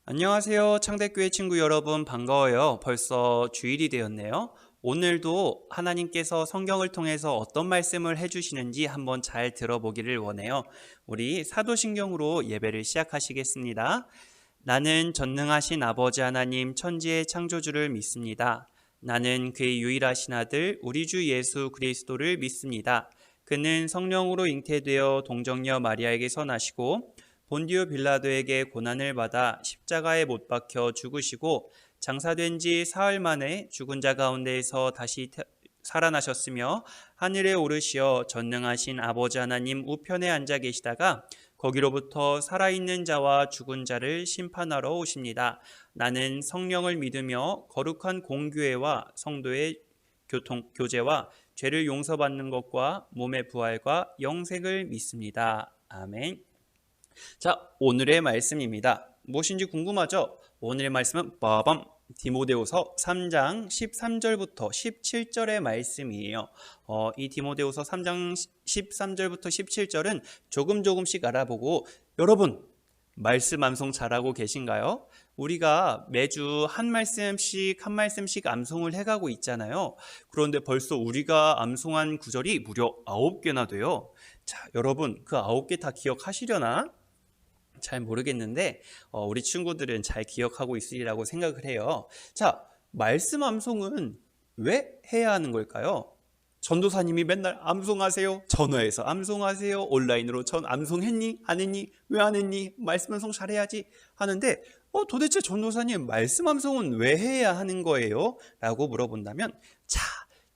안녕하세요. 창대교회 친구 여러분, 반가워요. 벌써 주일이 되었네요. 오늘도 하나님께서 성경을 통해서 어떤 말씀을 해주시는지 한번 잘 들어보기를 원해요. 우리 사도신경으로 예배를 시작하시겠습니다. 나는 전능하신 아버지 하나님 천지의 창조주를 믿습니다. 나는 그의 유일하신 아들 우리 주 예수 그리스도를 믿습니다. 그는 성령으로 잉태되어 동정녀 마리아에게서 나시고 본디오 빌라도에게 고난을 받아 십자가에 못 박혀 죽으시고 장사된 지 사흘 만에 죽은 자 가운데에서 다시 살아나셨으며 하늘에 오르시어 전능하신 아버지 하나님 우편에 앉아 계시다가 거기로부터 살아있는 자와 죽은 자를 심판하러 오십니다. 나는 성령을 믿으며 거룩한 공교회와 성도의 교제와 죄를 용서받는 것과 몸의 부활과 영생을 믿습니다. 아멘. 자, 오늘의 말씀입니다. 무엇인지 궁금하죠? 오늘의 말씀은 빠밤 디모데후서 3장 13절부터 17절의 말씀이에요. 이 디모데후서 3장 13절부터 17절은 조금씩 알아보고, 여러분 말씀 암송 잘하고 계신가요? 우리가 매주 한 말씀씩 암송을 해가고 있잖아요. 그런데 벌써 우리가 암송한 구절이 무려 9개나 돼요. 자, 여러분 그 9개 다 기억하시려나? 잘 모르겠는데 우리 친구들은 잘 기억하고 있으리라고 생각을 해요. 자, 말씀 암송은 왜 해야 하는 걸까요? 전도사님이 맨날 암송하세요, 전화해서 암송하세요, 온라인으로 전 암송했니? 안 했니? 왜 안 했니? 말씀 암송 잘해야지 하는데 도대체 전도사님 말씀 암송은 왜 해야 하는 거예요? 라고 물어본다면, 자,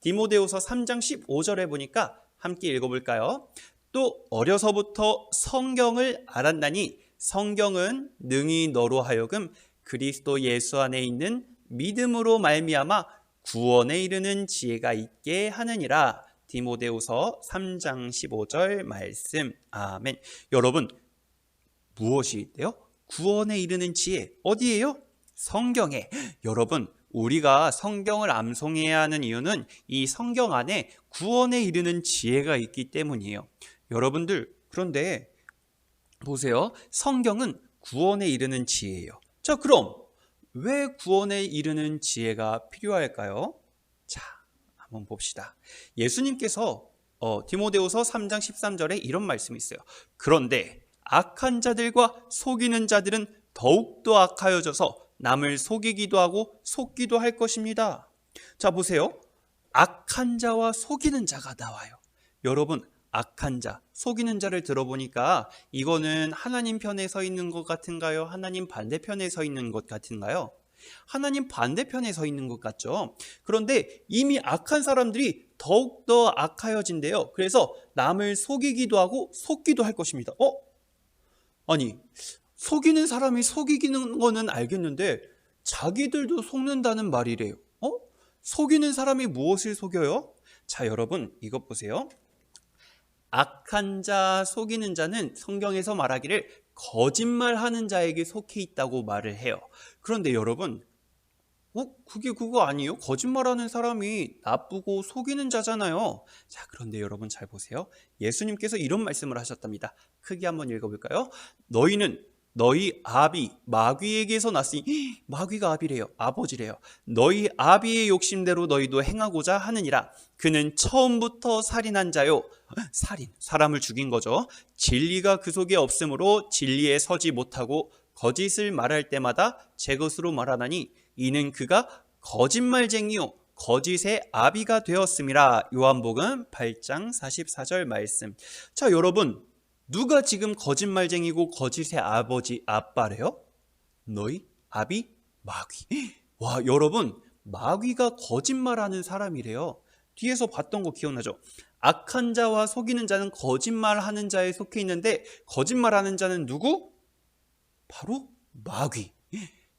디모데후서 3장 15절에 보니까 함께 읽어볼까요? 또 어려서부터 성경을 알았나니 성경은 능히 너로 하여금 그리스도 예수 안에 있는 믿음으로 말미암아 구원에 이르는 지혜가 있게 하느니라. 디모데후서 3장 15절 말씀. 아멘. 여러분, 무엇이 있대요? 구원에 이르는 지혜. 어디예요? 성경에. 여러분, 우리가 성경을 암송해야 하는 이유는 이 성경 안에 구원에 이르는 지혜가 있기 때문이에요. 여러분들, 그런데 보세요. 성경은 구원에 이르는 지혜예요. 자, 그럼 왜 구원에 이르는 지혜가 필요할까요? 자, 한번 봅시다. 예수님께서 디모데후서 3장 13절에 이런 말씀이 있어요. 그런데 악한 자들과 속이는 자들은 더욱더 악하여져서 남을 속이기도 하고 속기도 할 것입니다. 자, 보세요. 악한 자와 속이는 자가 나와요. 여러분, 악한 자, 속이는 자를 들어보니까 이거는 하나님 편에 서 있는 것 같은가요? 하나님 반대편에 서 있는 것 같은가요? 하나님 반대편에 서 있는 것 같죠? 그런데 이미 악한 사람들이 더욱더 악하여진대요. 그래서 남을 속이기도 하고 속기도 할 것입니다. 아니, 속이는 사람이 속이는 거는 알겠는데 자기들도 속는다는 말이래요. 속이는 사람이 무엇을 속여요? 자, 여러분 이것 보세요. 악한 자, 속이는 자는 성경에서 말하기를 거짓말하는 자에게 속해 있다고 말을 해요. 그런데 여러분, 그게 그거 아니에요? 거짓말하는 사람이 나쁘고 속이는 자잖아요. 자, 그런데 여러분 잘 보세요. 예수님께서 이런 말씀을 하셨답니다. 크게 한번 읽어볼까요? 너희는 너희 아비 마귀에게서 났으니, 마귀가 아비래요. 아버지래요. 너희 아비의 욕심대로 너희도 행하고자 하느니라. 그는 처음부터 살인한 자요. 살인, 사람을 죽인 거죠. 진리가 그 속에 없으므로 진리에 서지 못하고 거짓을 말할 때마다 제 것으로 말하나니 이는 그가 거짓말쟁이요 거짓의 아비가 되었음이라. 요한복음 8장 44절 말씀. 자, 여러분, 누가 지금 거짓말쟁이고 거짓의 아빠래요? 너희 아비 마귀. 와, 여러분, 마귀가 거짓말하는 사람이래요. 뒤에서 봤던 거 기억나죠? 악한 자와 속이는 자는 거짓말하는 자에 속해 있는데 거짓말하는 자는 누구? 바로 마귀.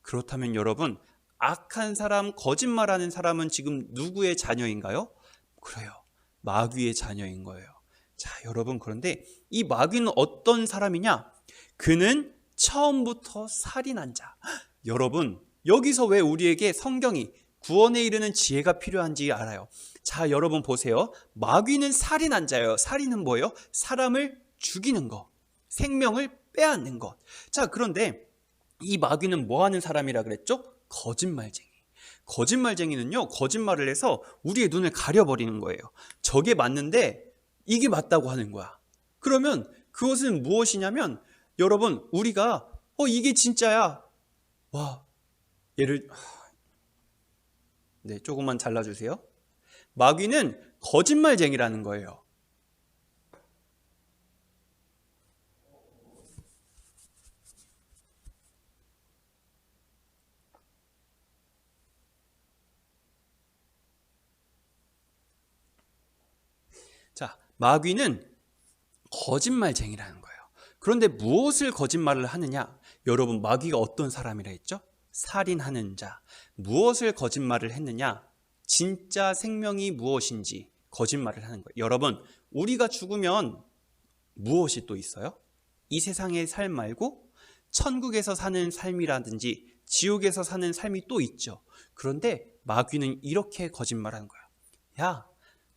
그렇다면 여러분, 악한 사람, 거짓말하는 사람은 지금 누구의 자녀인가요? 그래요, 마귀의 자녀인 거예요. 자, 여러분, 그런데 이 마귀는 어떤 사람이냐? 그는 처음부터 살인한 자. 여러분, 여기서 왜 우리에게 성경이 구원에 이르는 지혜가 필요한지 알아요. 자, 여러분 보세요. 마귀는 살인한 자예요. 살인은 뭐예요? 사람을 죽이는 것, 생명을 빼앗는 것. 자, 그런데 이 마귀는 뭐 하는 사람이라 그랬죠? 거짓말쟁이. 거짓말쟁이는요, 거짓말을 해서 우리의 눈을 가려버리는 거예요. 저게 맞는데 이게 맞다고 하는 거야. 그러면 그것은 무엇이냐면, 여러분, 우리가 이게 진짜야. 와, 네, 조금만 잘라주세요. 마귀는 거짓말쟁이라는 거예요. 자, 마귀는 거짓말쟁이라는 거예요. 그런데 무엇을 거짓말을 하느냐? 여러분, 마귀가 어떤 사람이라 했죠? 살인하는 자. 무엇을 거짓말을 했느냐? 진짜 생명이 무엇인지 거짓말을 하는 거예요. 여러분, 우리가 죽으면 무엇이 또 있어요? 이 세상의 삶 말고 천국에서 사는 삶이라든지 지옥에서 사는 삶이 또 있죠. 그런데 마귀는 이렇게 거짓말하는 거야. 야,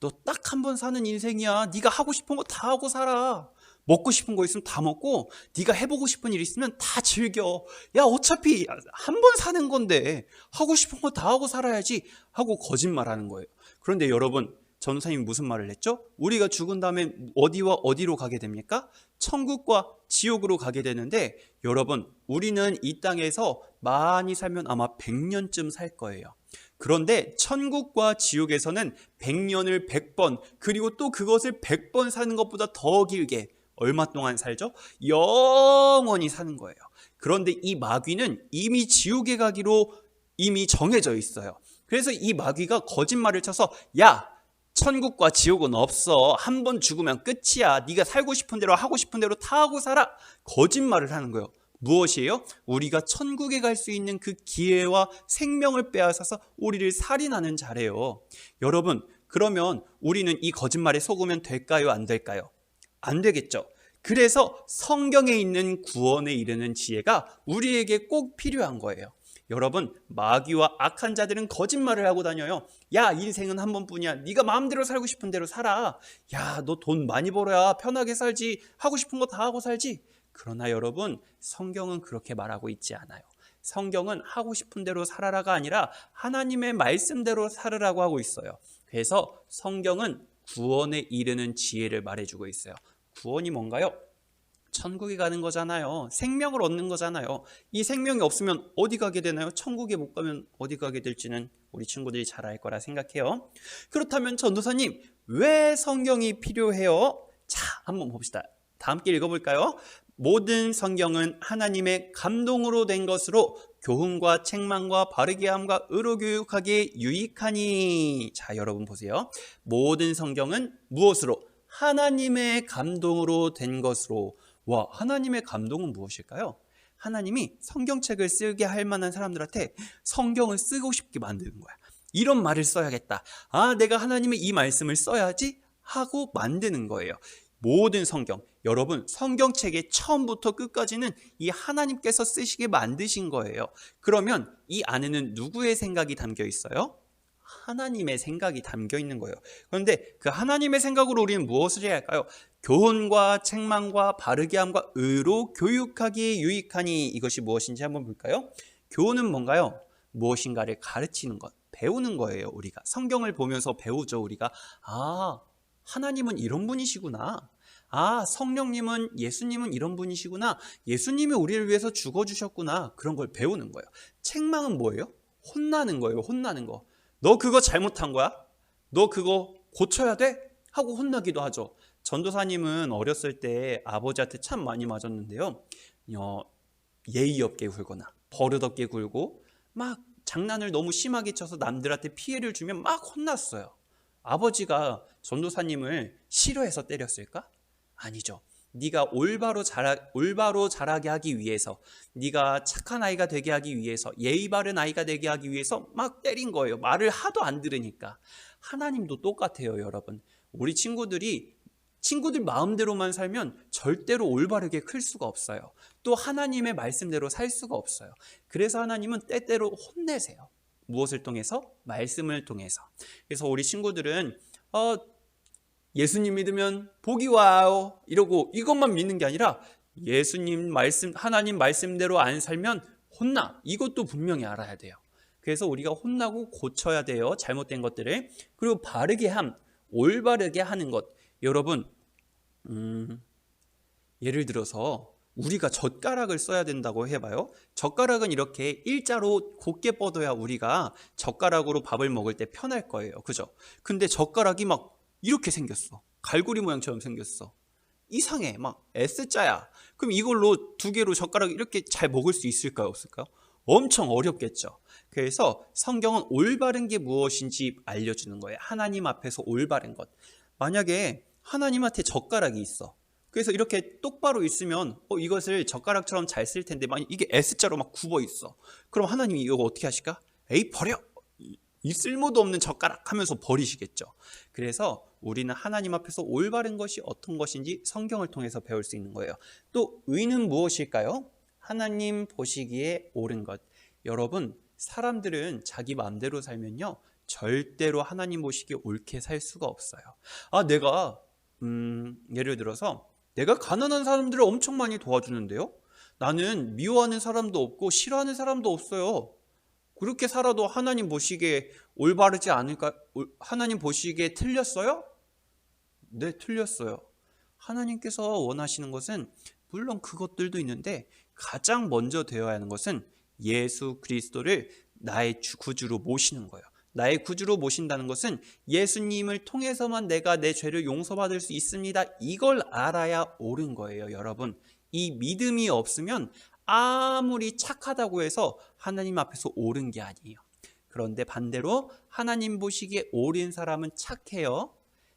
너 딱 한 번 사는 인생이야. 네가 하고 싶은 거 다 하고 살아. 먹고 싶은 거 있으면 다 먹고, 네가 해보고 싶은 일 있으면 다 즐겨. 야, 어차피 한 번 사는 건데 하고 싶은 거 다 하고 살아야지 하고 거짓말하는 거예요. 그런데 여러분, 전도사님이 무슨 말을 했죠? 우리가 죽은 다음에 어디와 어디로 가게 됩니까? 천국과 지옥으로 가게 되는데, 여러분, 우리는 이 땅에서 많이 살면 아마 100년쯤 살 거예요. 그런데 천국과 지옥에서는 100년을 100번, 그리고 또 그것을 100번 사는 것보다 더 길게 얼마 동안 살죠? 영원히 사는 거예요. 그런데 이 마귀는 이미 지옥에 가기로 이미 정해져 있어요. 그래서 이 마귀가 거짓말을 쳐서, 야, 천국과 지옥은 없어. 한 번 죽으면 끝이야. 네가 살고 싶은 대로 하고 싶은 대로 다 하고 살아. 거짓말을 하는 거예요. 무엇이에요? 우리가 천국에 갈 수 있는 그 기회와 생명을 빼앗아서 우리를 살인하는 자래요. 여러분, 그러면 우리는 이 거짓말에 속으면 될까요? 안 될까요? 안 되겠죠. 그래서 성경에 있는 구원에 이르는 지혜가 우리에게 꼭 필요한 거예요. 여러분, 마귀와 악한 자들은 거짓말을 하고 다녀요. 야, 인생은 한 번뿐이야. 네가 마음대로 살고 싶은 대로 살아. 야, 너 돈 많이 벌어야 편하게 살지. 하고 싶은 거 다 하고 살지. 그러나 여러분, 성경은 그렇게 말하고 있지 않아요. 성경은 하고 싶은 대로 살아라가 아니라 하나님의 말씀대로 살으라고 하고 있어요. 그래서 성경은 구원에 이르는 지혜를 말해주고 있어요. 구원이 뭔가요? 천국에 가는 거잖아요. 생명을 얻는 거잖아요. 이 생명이 없으면 어디 가게 되나요? 천국에 못 가면 어디 가게 될지는 우리 친구들이 잘 알 거라 생각해요. 그렇다면 전도사님, 왜 성경이 필요해요? 자, 한번 봅시다. 다 함께 읽어볼까요? 모든 성경은 하나님의 감동으로 된 것으로 교훈과 책망과 바르게 함과 의로 교육하기에 유익하니. 자, 여러분 보세요. 모든 성경은 무엇으로? 하나님의 감동으로 된 것으로. 와, 하나님의 감동은 무엇일까요? 하나님이 성경책을 쓰게 할 만한 사람들한테 성경을 쓰고 싶게 만드는 거야. 이런 말을 써야겠다. 아, 내가 하나님의 이 말씀을 써야지 하고 만드는 거예요. 모든 성경, 여러분, 성경책의 처음부터 끝까지는 이 하나님께서 쓰시게 만드신 거예요. 그러면 이 안에는 누구의 생각이 담겨 있어요? 하나님의 생각이 담겨 있는 거예요. 그런데 그 하나님의 생각으로 우리는 무엇을 해야 할까요? 교훈과 책망과 바르게 함과 의로 교육하기에 유익하니. 이것이 무엇인지 한번 볼까요? 교훈은 뭔가요? 무엇인가를 가르치는 것, 배우는 거예요. 우리가 성경을 보면서 배우죠. 우리가 하나님은 이런 분이시구나. 성령님은, 예수님은 이런 분이시구나. 예수님이 우리를 위해서 죽어주셨구나. 그런 걸 배우는 거예요. 책망은 뭐예요? 혼나는 거예요. 혼나는 거. 너 그거 잘못한 거야? 너 그거 고쳐야 돼? 하고 혼나기도 하죠. 전도사님은 어렸을 때 아버지한테 참 많이 맞았는데요. 예의 없게 굴거나 버릇없게 굴고 막 장난을 너무 심하게 쳐서 남들한테 피해를 주면 막 혼났어요. 아버지가 전도사님을 싫어해서 때렸을까? 아니죠. 네가 올바로 자라게 하기 위해서, 네가 착한 아이가 되게 하기 위해서, 예의 바른 아이가 되게 하기 위해서 막 때린 거예요. 말을 하도 안 들으니까. 하나님도 똑같아요, 여러분. 우리 친구들이 친구들 마음대로만 살면 절대로 올바르게 클 수가 없어요. 또 하나님의 말씀대로 살 수가 없어요. 그래서 하나님은 때때로 혼내세요. 무엇을 통해서? 말씀을 통해서. 그래서 우리 친구들은 예수님 믿으면 복이 와요 이러고 이것만 믿는 게 아니라 예수님 말씀, 하나님 말씀대로 안 살면 혼나. 이것도 분명히 알아야 돼요. 그래서 우리가 혼나고 고쳐야 돼요. 잘못된 것들을. 그리고 바르게 올바르게 하는 것. 여러분, 예를 들어서 우리가 젓가락을 써야 된다고 해봐요. 젓가락은 이렇게 일자로 곧게 뻗어야 우리가 젓가락으로 밥을 먹을 때 편할 거예요. 그죠? 근데 젓가락이 막 이렇게 생겼어. 갈고리 모양처럼 생겼어. 이상해. 막 S자야. 그럼 이걸로 두 개로 젓가락 이렇게 잘 먹을 수 있을까요? 없을까요? 엄청 어렵겠죠. 그래서 성경은 올바른 게 무엇인지 알려주는 거예요. 하나님 앞에서 올바른 것. 만약에 하나님한테 젓가락이 있어. 그래서 이렇게 똑바로 있으면 이것을 젓가락처럼 잘 쓸 텐데 만약 이게 S자로 막 굽어 있어. 그럼 하나님이 이거 어떻게 하실까? 에이 버려! 이 쓸모도 없는 젓가락 하면서 버리시겠죠. 그래서 우리는 하나님 앞에서 올바른 것이 어떤 것인지 성경을 통해서 배울 수 있는 거예요. 또 의는 무엇일까요? 하나님 보시기에 옳은 것. 여러분, 사람들은 자기 마음대로 살면요 절대로 하나님 보시기에 옳게 살 수가 없어요. 내가 예를 들어서 내가 가난한 사람들을 엄청 많이 도와주는데요, 나는 미워하는 사람도 없고 싫어하는 사람도 없어요. 그렇게 살아도 하나님 보시기에 올바르지 않을까? 하나님 보시기에 틀렸어요? 네, 틀렸어요. 하나님께서 원하시는 것은 물론 그것들도 있는데 가장 먼저 되어야 하는 것은 예수 그리스도를 나의 구주로 모시는 거예요. 나의 구주로 모신다는 것은 예수님을 통해서만 내가 내 죄를 용서받을 수 있습니다. 이걸 알아야 옳은 거예요, 여러분. 이 믿음이 없으면 아무리 착하다고 해서 하나님 앞에서 옳은 게 아니에요. 그런데 반대로 하나님 보시기에 옳은 사람은 착해요.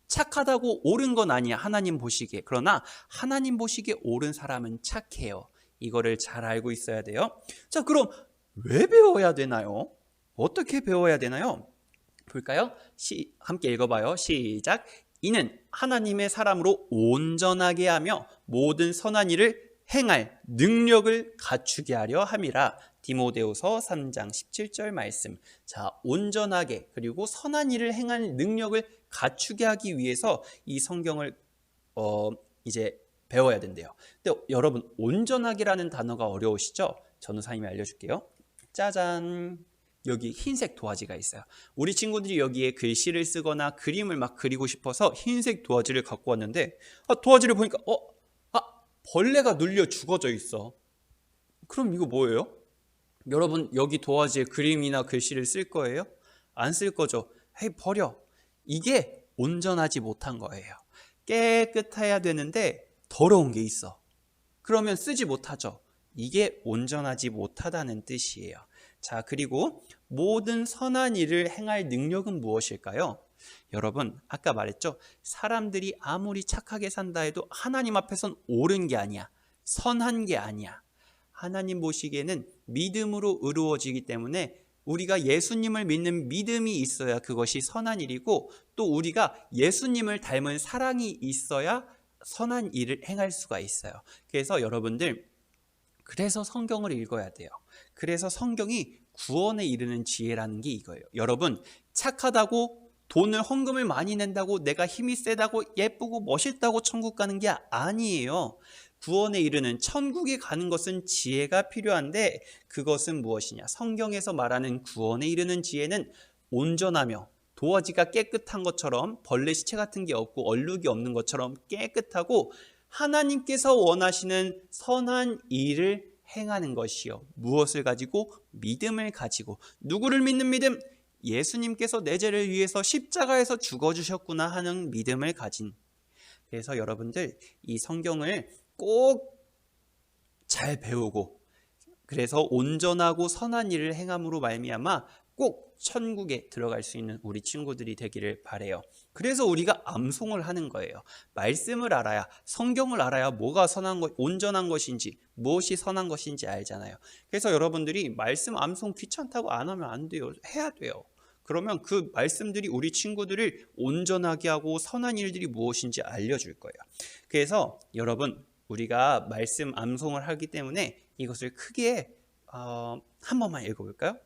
착하다고 옳은 건 아니야, 하나님 보시기에. 그러나 하나님 보시기에 옳은 사람은 착해요. 이거를 잘 알고 있어야 돼요. 자, 그럼 왜 배워야 되나요? 어떻게 배워야 되나요? 볼까요? 함께 읽어봐요. 시작. 이는 하나님의 사람으로 온전하게 하며 모든 선한 일을 행할 능력을 갖추게 하려 함이라. 디모데후서 3장 17절 말씀. 자, 온전하게 그리고 선한 일을 행할 능력을 갖추게 하기 위해서 이 성경을 이제 배워야 된대요. 근데 여러분, 온전하게라는 단어가 어려우시죠? 전우사님이 알려줄게요. 짜잔. 여기 흰색 도화지가 있어요. 우리 친구들이 여기에 글씨를 쓰거나 그림을 막 그리고 싶어서 흰색 도화지를 갖고 왔는데 도화지를 보니까 벌레가 눌려 죽어져 있어. 그럼 이거 뭐예요? 여러분, 여기 도화지에 그림이나 글씨를 쓸 거예요? 안 쓸 거죠? 헤이, 버려. 이게 온전하지 못한 거예요. 깨끗해야 되는데 더러운 게 있어. 그러면 쓰지 못하죠. 이게 온전하지 못하다는 뜻이에요. 자, 그리고 모든 선한 일을 행할 능력은 무엇일까요? 여러분, 아까 말했죠? 사람들이 아무리 착하게 산다 해도 하나님 앞에선 옳은 게 아니야. 선한 게 아니야. 하나님 보시기에는 믿음으로 의로워지기 때문에 우리가 예수님을 믿는 믿음이 있어야 그것이 선한 일이고, 또 우리가 예수님을 닮은 사랑이 있어야 선한 일을 행할 수가 있어요. 그래서 여러분들, 그래서 성경을 읽어야 돼요. 그래서 성경이 구원에 이르는 지혜라는 게 이거예요. 여러분, 착하다고 돈을 헌금을 많이 낸다고 내가 힘이 세다고 예쁘고 멋있다고 천국 가는 게 아니에요. 구원에 이르는 천국에 가는 것은 지혜가 필요한데, 그것은 무엇이냐? 성경에서 말하는 구원에 이르는 지혜는 온전하며 도화지가 깨끗한 것처럼 벌레 시체 같은 게 없고 얼룩이 없는 것처럼 깨끗하고 하나님께서 원하시는 선한 일을 행하는 것이요. 무엇을 가지고? 믿음을 가지고. 누구를 믿는 믿음? 예수님께서 내 죄를 위해서 십자가에서 죽어주셨구나 하는 믿음을 가진. 그래서 여러분들, 이 성경을 꼭 잘 배우고, 그래서 온전하고 선한 일을 행함으로 말미암아 꼭 천국에 들어갈 수 있는 우리 친구들이 되기를 바래요. 그래서 우리가 암송을 하는 거예요. 말씀을 알아야, 성경을 알아야 뭐가 선한 것, 온전한 것인지, 무엇이 선한 것인지 알잖아요. 그래서 여러분들이 말씀 암송 귀찮다고 안 하면 안 돼요. 해야 돼요. 그러면 그 말씀들이 우리 친구들을 온전하게 하고 선한 일들이 무엇인지 알려줄 거예요. 그래서 여러분, 우리가 말씀 암송을 하기 때문에 이것을 크게 한 번만 읽어볼까요?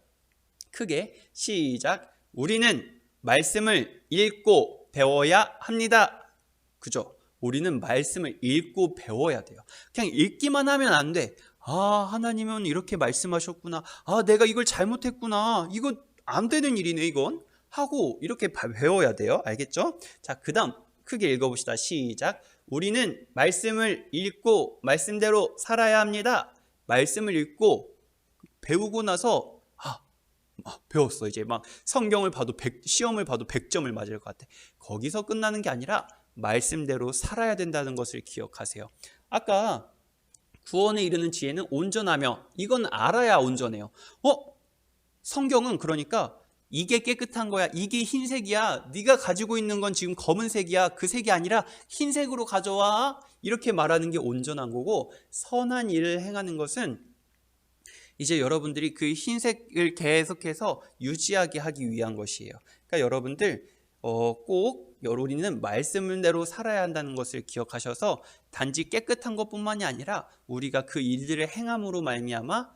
크게 시작. 우리는 말씀을 읽고 배워야 합니다. 그죠? 우리는 말씀을 읽고 배워야 돼요. 그냥 읽기만 하면 안 돼. 하나님은 이렇게 말씀하셨구나. 내가 이걸 잘못했구나. 이거 안 되는 일이네, 이건. 하고 이렇게 배워야 돼요. 알겠죠? 자, 그 다음 크게 읽어봅시다. 시작. 우리는 말씀을 읽고 말씀대로 살아야 합니다. 말씀을 읽고 배우고 나서 배웠어. 이제 막 성경을 봐도 시험을 봐도 100점을 맞을 것 같아. 거기서 끝나는 게 아니라 말씀대로 살아야 된다는 것을 기억하세요. 아까 구원에 이르는 지혜는 온전하며, 이건 알아야 온전해요. 성경은 그러니까 이게 깨끗한 거야, 이게 흰색이야, 네가 가지고 있는 건 지금 검은색이야, 그 색이 아니라 흰색으로 가져와, 이렇게 말하는 게 온전한 거고, 선한 일을 행하는 것은 이제 여러분들이 그 흰색을 계속해서 유지하게 하기 위한 것이에요. 그러니까 여러분들 꼭 우리는 말씀대로 살아야 한다는 것을 기억하셔서 단지 깨끗한 것뿐만이 아니라 우리가 그 일들을 행함으로 말미암아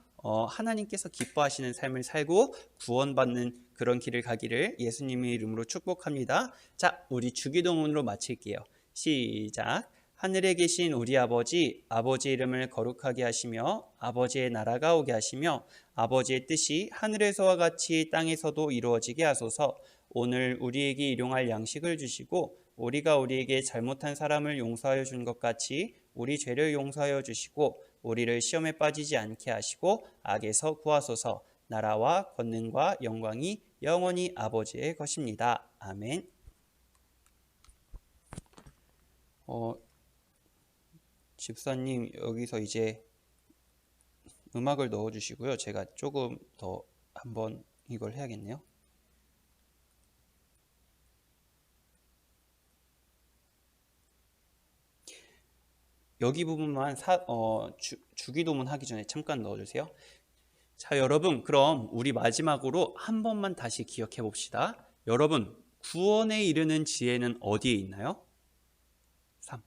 하나님께서 기뻐하시는 삶을 살고 구원받는 그런 길을 가기를 예수님의 이름으로 축복합니다. 자, 우리 주기도문으로 마칠게요. 시작. 하늘에 계신 우리 아버지, 아버지의 이름을 거룩하게 하시며 아버지의 나라가 오게 하시며 아버지의 뜻이 하늘에서와 같이 땅에서도 이루어지게 하소서. 오늘 우리에게 일용할 양식을 주시고 우리가 우리에게 잘못한 사람을 용서하여 준 것 같이 우리 죄를 용서하여 주시고 우리를 시험에 빠지지 않게 하시고 악에서 구하소서. 나라와 권능과 영광이 영원히 아버지의 것입니다. 아멘. 집사님, 여기서 이제 음악을 넣어주시고요. 제가 조금 더 한번 이걸 해야겠네요. 여기 부분만 주기도문 하기 전에 잠깐 넣어주세요. 자, 여러분, 그럼 우리 마지막으로 한 번만 다시 기억해 봅시다. 여러분, 구원에 이르는 지혜는 어디에 있나요? 3,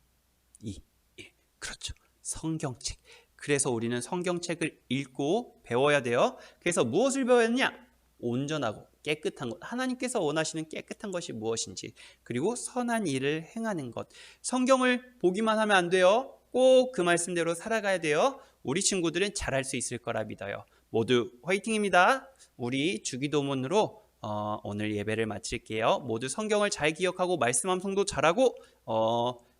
2, 1. 그렇죠. 성경책. 그래서 우리는 성경책을 읽고 배워야 돼요. 그래서 무엇을 배워야 하느냐? 온전하고 깨끗한 것, 하나님께서 원하시는 깨끗한 것이 무엇인지, 그리고 선한 일을 행하는 것. 성경을 보기만 하면 안 돼요. 꼭 그 말씀대로 살아가야 돼요. 우리 친구들은 잘할 수 있을 거라 믿어요. 모두 화이팅입니다. 우리 주기도문으로 오늘 예배를 마칠게요. 모두 성경을 잘 기억하고 말씀 암송도 잘하고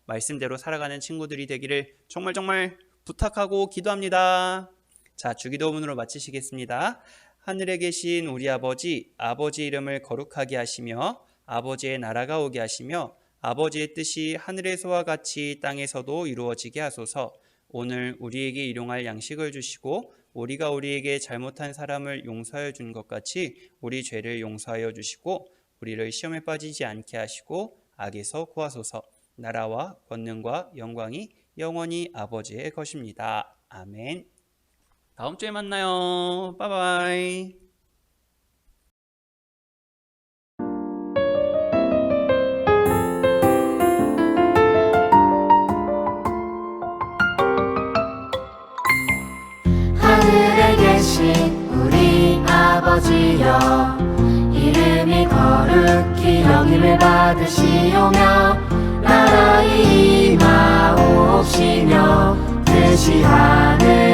말씀대로 살아가는 친구들이 되기를 정말 부탁하고 기도합니다. 자, 주기도문으로 마치시겠습니다. 하늘에 계신 우리 아버지, 아버지 이름을 거룩하게 하시며 아버지의 나라가 오게 하시며 아버지의 뜻이 하늘에서와 같이 땅에서도 이루어지게 하소서. 오늘 우리에게 일용할 양식을 주시고 우리가 우리에게 잘못한 사람을 용서하여 준 것 같이 우리 죄를 용서하여 주시고 우리를 시험에 빠지지 않게 하시고 악에서 구하소서. 나라와 권능과 영광이 영원히 아버지의 것입니다. 아멘. 다음 주에 만나요. 바이바이. 하늘에 계신 우리 아버지여, 이름이 거룩히 여김을 받으시오며 나라의 임하옵시며 뜻이 하늘